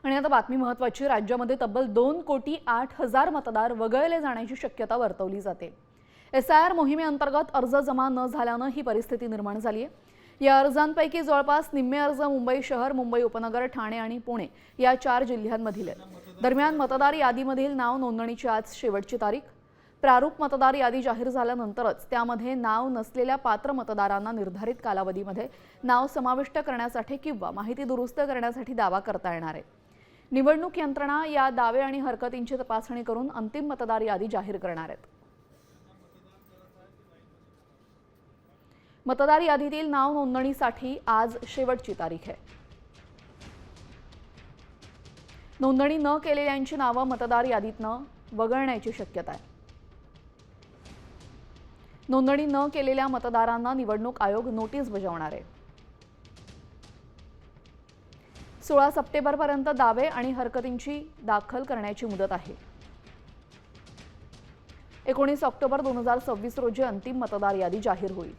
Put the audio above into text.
आणि आता बातमी महत्त्वाची। राज्यामध्ये तब्बल 2,08,000 मतदार वगळले जाण्याची शक्यता वर्तवली जाते। SIR मोहिमेअंतर्गत अर्ज जमा न झाल्याने ही परिस्थिती निर्माण झाली आहे। या अर्जांपैकी जवळपास निम्मे अर्ज मुंबई शहर, मुंबई उपनगर, ठाणे आणि पुणे या 4 जिल्ह्यांमधील आहेत। दरम्यान मतदार यादीमधील नाव नोंदणीची आज शेवटची तारीख। प्रारूप मतदार यादी जाहीर झाल्यानंतरच त्यामध्ये नाव नसलेल्या पात्र मतदारांना निर्धारित कालावधीमध्ये नाव समाविष्ट करण्यासाठी किंवा माहिती दुरुस्त करण्यासाठी दावा करता येणार आहे। निवडणूक यंत्रणा या दावे आणि हरकतींची तपासणी करून अंतिम मतदार यादी जाहीर करणार आहेत। मतदार यादीतील नाव नोंदणीसाठी आज शेवटची तारीख आहे। नोंदणी न केलेल्यांची नावे मतदार यादीतून वगळण्याची शक्यता आहे। नोंदणी न केलेल्या मतदारांना निवडणूक आयोग नोटीस बजावणार आहे। 16 सप्टेंबरपर्यंत दावे आणि हरकतींची दाखल करण्याची मुदत आहे। 19 ऑक्टोबर 2026 रोजी अंतिम मतदार यादी जाहीर होईल।